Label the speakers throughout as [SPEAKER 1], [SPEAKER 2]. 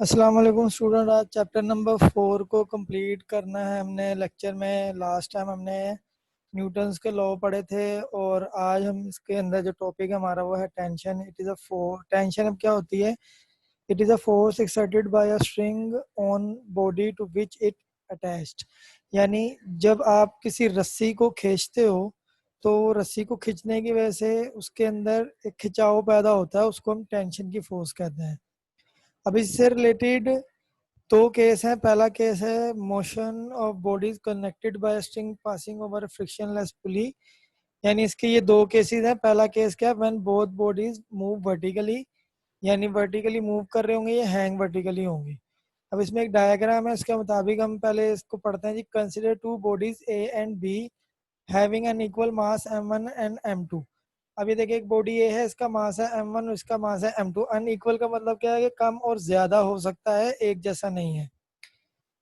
[SPEAKER 1] अस्सलाम वालेकुम स्टूडेंट। आज चैप्टर नंबर 4 को कंप्लीट करना है हमने। लेक्चर में लास्ट टाइम हमने न्यूटन्स के लॉ पढ़े थे और आज हम इसके अंदर जो टॉपिक है हमारा वो है tension. It is a force. Tension अब क्या होती है? It is a force exerted by a string on body to which it attached. यानी जब आप किसी रस्सी को खींचते हो तो रस्सी को खींचने की वजह से उसके अंदर एक खिंचाव पैदा होता है, उसको हम टेंशन की फोर्स कहते हैं। अब इससे रिलेटेड दो केस हैं। पहला केस है motion of bodies connected by string passing over frictionless pulley. यानी इसके ये दो केसेस हैं। पहला केस क्या है? When both bodies move vertically, यानी वर्टिकली मूव कर रहे होंगे, ये हैंग वर्टिकली होंगी। अब इसमें एक डायग्राम है, इसके मुताबिक हम पहले इसको पढ़ते हैं जी। Consider two bodies A and B having an equal mass m1 and m2। अब ये देखिए, एक बॉडी ए है, इसका मास है m1 और इसका मास है m2। अनइक्वल का मतलब क्या है कि कम और ज्यादा हो सकता है, एक जैसा नहीं है।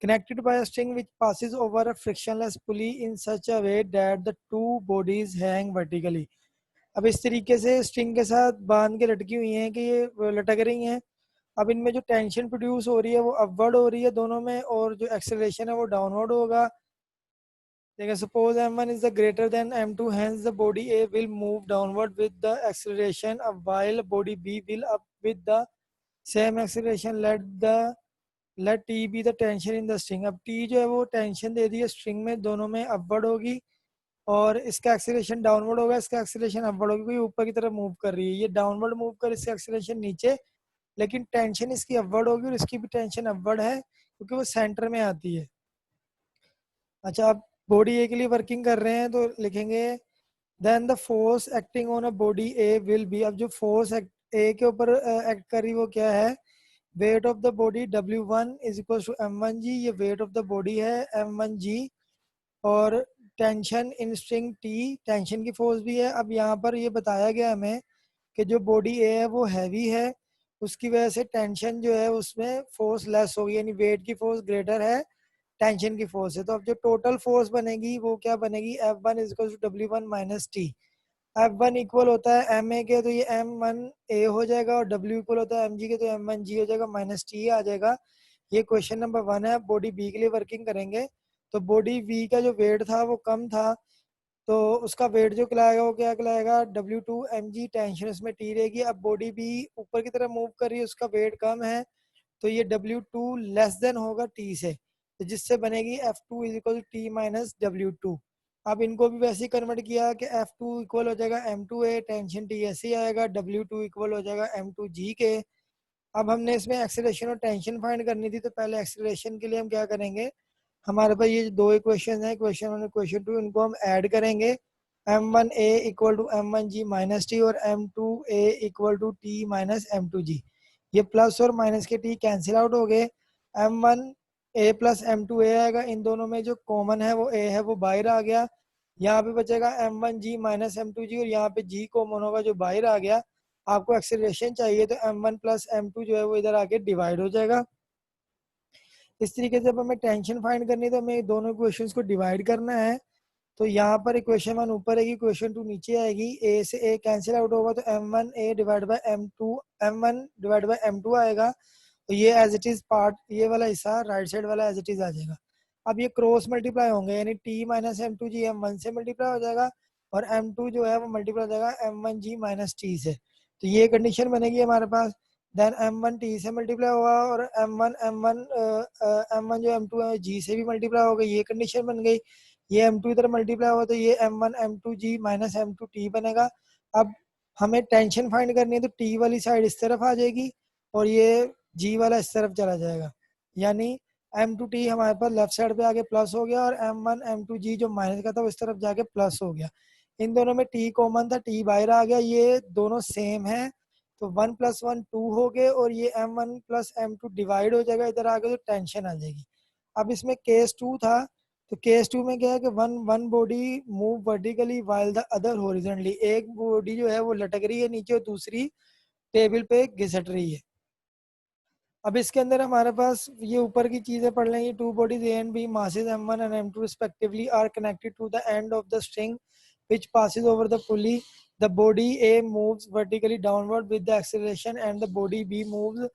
[SPEAKER 1] Connected by a string which passes over a frictionless pulley in such a way that the two bodies hang vertically। अब इस तरीके से स्ट्रिंग के साथ बांध के लटकी हुई हैं कि ये लटक रही हैं। अब इनमें जो टेंशन प्रोड्यूस हो रही है वो अपवर्ड हो रही है दोनों में, और जो एक्सेलरेशन है वो डाउनवर्ड होगा। देखिए, suppose m1 is the greater than m2, hence the body A will move downward with the acceleration of while body B will up with the same acceleration। let T be the tension in the string। अब T जो है वो tension दे दी है string में, दोनों में upward होगी, और इसका एक्सीलरेशन डाउनवर्ड होगा, इसका एक्सीलरेशन अपवर्ड होगी। कोई ऊपर की तरफ मूव कर रही है, ये डाउनवर्ड मूव कर, इसका एक्सीलरेशन नीचे, लेकिन टेंशन इसकी अपवर्ड होगी और इसकी भी टेंशन अपवर्ड है क्योंकि वो सेंटर में आती है। अच्छा, आप बॉडी ए के लिए वर्किंग कर रहे हैं तो लिखेंगे then the force acting on a body A will be. अब जो फोर्स ए के ऊपर एक्ट कर रही वो क्या है? Weight of the body W1 is equal to m1g। ये वेट ऑफ द बॉडी है m1g। और tension in string T, tension की फोर्स भी है। अब यहाँ पर ये बताया गया हमें कि जो बॉडी ए है वो हैवी है, उसकी वजह से टेंशन जो है उसमें फोर्स लेस होगी, यानी वेट की फोर्स ग्रेटर है टेंशन की फोर्स है। तो अब जो टोटल फोर्स बनेगी वो क्या बनेगी? F1 is equal to W1 minus T. F1 equal होता है एम ए के, तो ये M1A हो जाएगा, और W इक्वल होता है mg के, तो M1g हो जाएगा, माइनस टी आ जाएगा। ये क्वेश्चन नंबर 1 है। बॉडी बी के लिए वर्किंग करेंगे तो बॉडी बी का जो वेट था वो कम था, तो उसका वेट जो कहलाएगा वो क्या कहलाएगा? W2 mg। टेंशन उसमें टी रहेगी। अब बॉडी बी ऊपर की तरफ मूव कर रही है, उसका वेट कम है, तो ये W2 लेस देन होगा T से, तो जिससे बनेगी F2 is equal T minus W2। अब इनको भी वैसे ही कन्वर्ट किया कि F2 इक्वल हो जाएगा M2A, टेंशन T ऐसे ही आएगा, W2 इक्वल हो जाएगा M2G के। अब हमने इसमें एक्सेलरेशन और टेंशन फाइंड करनी थी, तो पहले एक्सेलरेशन के लिए हम क्या करेंगे? हमारे पास ये दो इक्वेशन है, क्वेश्चन 1 और क्वेश्चन 2, इनको हम ऐड करेंगे। M1A equal to M1G minus T, और M2A equal to T minus M2G। ये प्लस और माइनस के टी कैंसिल आउट हो गए। M1A प्लस M2A आएगा, इन दोनों में जो कॉमन है वो A है, वो बाहर आ गया। यहाँ पे बचेगा M1G माइनस M2G, और यहाँ पे G कॉमन होगा जो बाहर आ गया। आपको एक्सेलरेशन चाहिए तो M1 प्लस M2 जो है वो इधर आके डिवाइड हो जाएगा। इस तरीके से जब हमें टेंशन फाइंड करनी है तो हमें दोनों इक्वेशंस को डिवाइड करना है। तो यहाँ पर इक्वेशन 1 ऊपर आएगी, इक्वेशन 2 नीचे आएगी। ए से ए कैंसिल आउट होगा तो M1A divide by M2, M1 divide by M2 आएगा। तो ये एज इट इज पार्ट, ये वाला हिस्सा राइट साइड वाला एज इट इज आ जाएगा। अब ये क्रॉस मल्टीप्लाई होंगे, यानी T माइनस M2G M1 से मल्टीप्लाई हो जाएगा, और M2 जो है वो मल्टीप्लाई हो जाएगा M1G माइनस T से। तो ये कंडीशन बनेगी हमारे पास। देन M1 T से मल्टीप्लाई होगा, और M1 जो M2 है G से भी मल्टीप्लाई होगा, ये कंडीशन बन गई। ये M2 इधर मल्टीप्लाई हुआ तो ये M1 M2G माइनस M2T बनेगा। अब हमें टेंशन फाइंड करनी है तो T वाली साइड इस तरफ आ जाएगी और ये G वाला इस तरफ चला जाएगा, यानी M2T हमारे पास लेफ्ट साइड पे आके प्लस हो गया, और M1 M2G जो माइनस का था वो इस तरफ जाके प्लस हो गया। इन दोनों में T कॉमन था, T बाहर आ गया, ये दोनों सेम है, तो 1 प्लस 1 2 हो गए, और ये M1 प्लस M2 डिवाइड हो जाएगा, इधर आगे तो टेंशन आ जाएगी। अब इसमें केस 2 था, तो केस 2 में क्या है कि one one body move vertically while the other horizontally. एक बॉडी जो है वो लटक रही है नीचे और दूसरी टेबल पे घिसट रही है। अब इसके अंदर हमारे पास ये ऊपर की चीजें पढ़ लेंगे। Two bodies A and B, masses M1 and M2 respectively, are connected to the end of the string which passes over the pulley. The body A moves vertically downward with the acceleration and the body B moves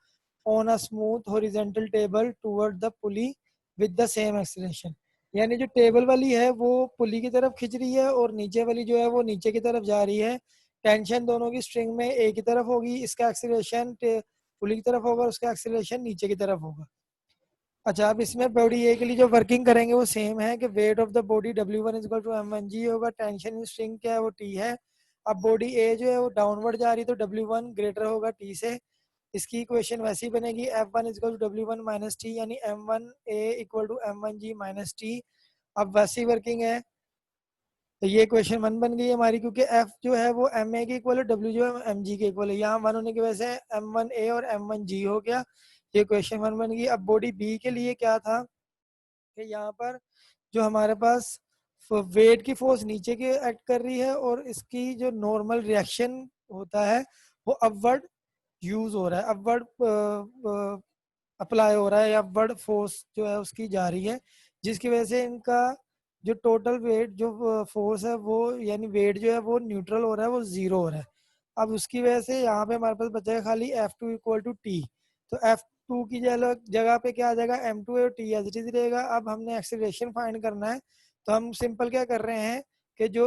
[SPEAKER 1] on a smooth horizontal table toward the pulley with the same acceleration. यानी जो table वाली है वो पुली की तरफ खिंच रही है और नीचे वाली जो है वो नीचे की तरफ जा रही है। टेंशन दोनों की स्ट्रिंग में एक ही तरफ होगी, इसका एक्सीलरेशन पुली की तरफ होगा, उसका एक्सीलरेशन नीचे की तरफ होगा। अच्छा, अब इसमें बॉडी ए के लिए जो वर्किंग करेंगे वो सेम है कि weight of the body W1 equal to M1G होगा। टेंशन इन स्ट्रिंग क्या है, वो T है। अब बॉडी ए जो है वो डाउनवर्ड जा रही है तो W1 ग्रेटर होगा T से। इसकी इक्वेशन वैसी बनेगी F1 equal to W1 minus T, यानी M1A equal to M1G minus T। अब वैसी वर्किंग है तो ये इक्वेशन 1 बन गई हमारी, क्योंकि F जो है वो MA के इक्वल है, W जो है MG के इक्वल है। यहाँ 1 होने की वजह से M1A और M1G हो गया, ये इक्वेशन 1 बन गई। अब बॉडी बी के लिए क्या था कि यहाँ पर जो हमारे पास वेट की फोर्स नीचे की एक्ट कर रही है और इसकी जो नॉर्मल रिएक्शन होता है वो अपवर्ड यूज हो रहा है, अपवर्ड अप्लाई हो रहा है, या अपवर्ड फोर्स जो है उसकी जा रही है, जिसकी वजह से इनका जो टोटल वेट जो फोर्स है वो यानी वेट जो है वो न्यूट्रल हो रहा है, वो जीरो हो रहा है। अब उसकी वजह से यहाँ पे हमारे पास बचेगा खाली F2 इक्वल टू टी। तो F2 की जगह पे क्या आ जाएगा, M2 और T एज इट इज रहेगा। अब हमने एक्सीलरेशन फाइंड करना है तो हम सिंपल क्या कर रहे हैं कि जो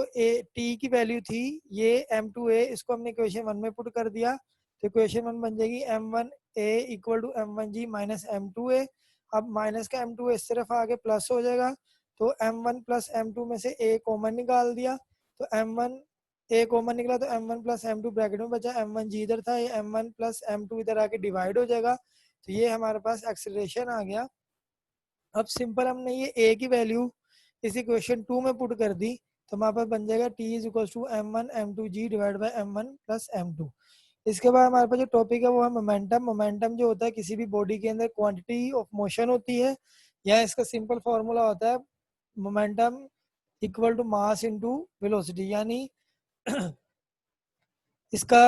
[SPEAKER 1] T की वैल्यू थी ये M2A, इसको हमने इक्वेशन 1 में पुट कर दिया तो इक्वेशन 1 बन जाएगी M1A equal to M1G minus M2A। अब माइनस का M2A इस तरफ आके प्लस हो जाएगा तो M1 प्लस M2 में से A कॉमन निकाल दिया तो M1 A कॉमन निकला तो M1 प्लस M2 ब्रैकेट में बचा, M1G इधर था, ये M1 प्लस M2 इधर आके डिवाइड हो जाएगा। तो ये हमारे पास एक्सीलरेशन आ गया। अब सिंपल हमने ये A की वैल्यू इस इक्वेशन 2 में पुट कर दी तो हमारे पास बन जाएगा T is equal to M1 M2G divide by M1 plus M2। इसके बाद हमारे पास जो टॉपिक है वो है मोमेंटम। मोमेंटम जो होता है किसी भी बॉडी के अंदर क्वांटिटी ऑफ मोशन होती है, या इसका सिंपल फॉर्मूला होता है momentum equal to mass into velocity. यानी इसका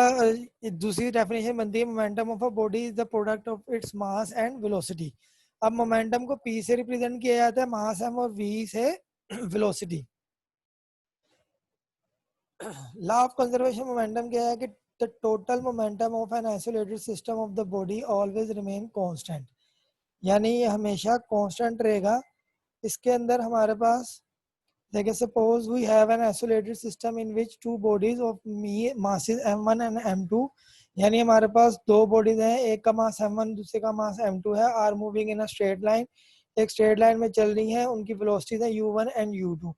[SPEAKER 1] दूसरी डेफिनेशन बनती है momentum of a body is the product of its mass and velocity. अब मोमेंटम को P से रिप्रेजेंट किया जाता है, मास M और V से velocity. Law of conservation momentum क्या है कि the total momentum of an isolated system of the body always remain constant, यानी ये हमेशा कांस्टेंट रहेगा। इसके अंदर हमारे पास देखिए suppose we have an isolated system in which two bodies of masses M1 and M2, यानी हमारे पास दो बॉडीज हैं, एक का मास M1 दूसरे का मास M2 है, are moving in a straight line, एक स्ट्रेट लाइन में चल रही है, उनकी वेलोसिटीज है U1 एंड U2।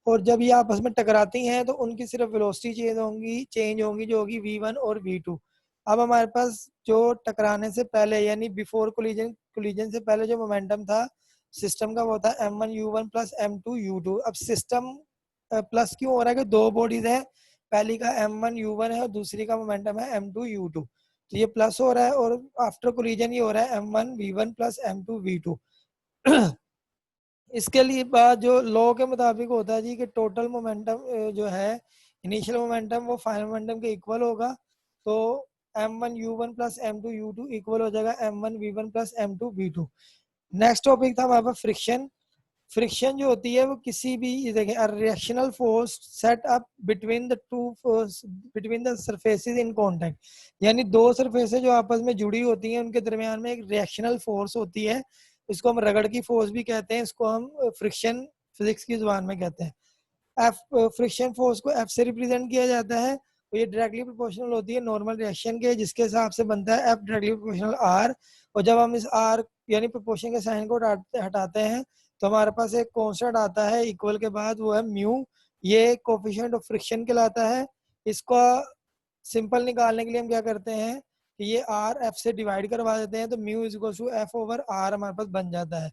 [SPEAKER 1] और जब ये आपस में टकराती हैं तो उनकी सिर्फ वेलोसिटी चेंज होंगी जो होगी V1 और V2। अब हमारे पास जो टकराने से पहले यानी बिफोर कोलिजन कोलिजन से पहले जो मोमेंटम था सिस्टम का वो था M1U1 प्लस M2U2। अब सिस्टम प्लस क्यों हो रहा है कि दो बॉडीज है, पहली का M1U1 है और दूसरी का मोमेंटम है M2U2, तो ये प्लस हो रहा है और आफ्टर कोलिजन ये हो रहा है M1V1 प्लस M2V2। इसके लिए बात जो लॉ के मुताबिक होता है जी कि टोटल मोमेंटम जो है इनिशियल मोमेंटम वो फाइनल मोमेंटम के इक्वल होगा। तो M1U1 प्लस M2U2 इक्वल हो जाएगा M1V1 plus M2V2। Next topic था हमारे पास फ्रिक्शन। फ्रिक्शन जो होती है वो किसी भी देखिए reactional force set up between the surfaces in contact, यानी दो सरफेसेस जो आपस में जुड़ी होती हैं उनके दरमियान में एक रिएक्शनल फोर्स होती है, इसको हम रगड़ की फोर्स भी कहते हैं, इसको हम फ्रिक्शन फिजिक्स की जुबान में कहते हैं। एफ फ्रिक्शन फोर्स को एफ से रिप्रेजेंट किया जाता है और ये डायरेक्टली प्रोपोर्शनल होती है नॉर्मल रिएक्शन के, जिसके हिसाब से बनता है एफ डायरेक्टली प्रोपोर्शनल आर। और जब हम इस आर यानी प्रोपोर्शन के साइन को हटाते हैं तो हमारे पास एक कांस्टेंट आता है इक्वल के बाद, वो है म्यू। ये कोफिशिएंट ऑफ फ्रिक्शन कहलाता है। इसका सिंपल निकालने के लिए हम क्या करते हैं कि ये आर एफ से डिवाइड करवा देते हैं तो mu is equal to F over R हमारे पास बन जाता है।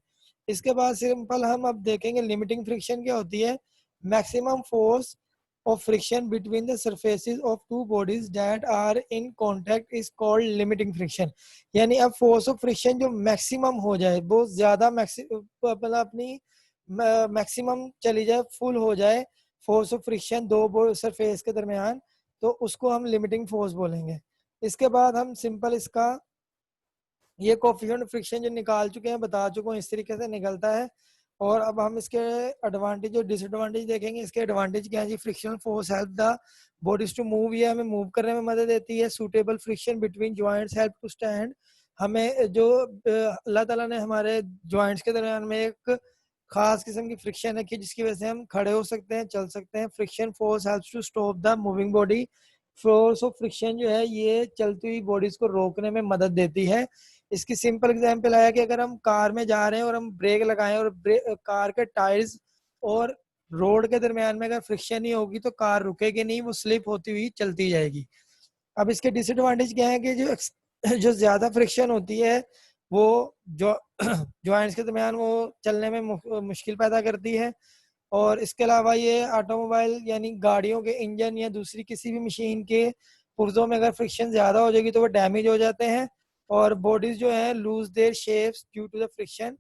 [SPEAKER 1] इसके बाद सिंपल हम अब देखेंगे लिमिटिंग फ्रिक्शन क्या होती है। Maximum force of friction between the surfaces of two bodies that are in contact is called limiting friction। यानी अब फोर्स ऑफ फ्रिक्शन जो मैक्सिमम हो जाए, बहुत ज्यादा मतलब अपनी मैक्सिमम चली जाए, फुल हो जाए फोर्स ऑफ फ्रिक्शन दो सरफेस के दरमियान, तो उसको हम लिमिटिंग फोर्स बोलेंगे। इसके बाद हम सिंपल इसका ये कोफिशिएंट फ्रिक्शन जो निकाल चुके हैं, बता चुका हूँ इस तरीके से निकलता है। और अब हम इसके एडवांटेज और डिसएडवांटेज देखेंगे। इसके एडवांटेज क्या है जी, frictional force help the bodies to move, ये हमें मूव करने में मदद देती है। Suitable friction between joints help to stand हमें जो अल्लाह ताला ने हमारे जॉइंट्स के दरमियान में एक खास किस्म की फ्रिक्शन रखी है जिसकी वजह से हम खड़े हो सकते हैं, चल सकते हैं। Friction force helps to stop the moving body. Force of friction जो है ये चलती हुई बॉडीज को रोकने में मदद देती है। इसकी सिंपल एग्जांपल आया कि अगर हम कार में जा रहे हैं और हम ब्रेक लगाएं और कार के टायर्स और रोड के दरमियान में अगर फ्रिक्शन ही होगी तो कार रुकेगी नहीं, वो स्लिप होती हुई चलती जाएगी। अब इसके डिसएडवांटेज क्या है कि जो जो ज्यादा फ्रिक्शन होती है वो जो जॉइंट्स के दरमियान वो चलने में मुश्किल पैदा करती है। और इसके अलावा ये ऑटोमोबाइल यानी गाड़ियों के इंजन या दूसरी किसी भी मशीन के पुर्जों में अगर फ्रिक्शन ज्यादा हो जाएगी तो वो डैमेज हो जाते हैं और बॉडीज जो है lose their shapes due to the friction.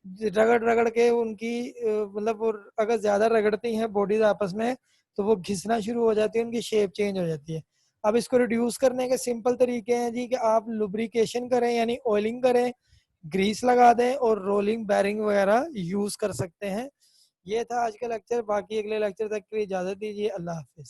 [SPEAKER 1] रगड़ रगड़ के उनकी मतलब वो अगर ज्यादा रगड़ती हैं बॉडीज आपस में तो वो घिसना शुरू हो जाती है, उनकी शेप चेंज हो जाती है। अब इसको रिड्यूस करने के सिंपल तरीके हैं जी कि आप लुब्रिकेशन करें यानी ऑयलिंग करें, ग्रीस लगा दें और रोलिंग बैरिंग वगैरह यूज कर सकते हैं। ये था आज का लेक्चर। बाकी अगले लेक्चर तक के लिए इजाजत दीजिए। अल्लाह हाफिज।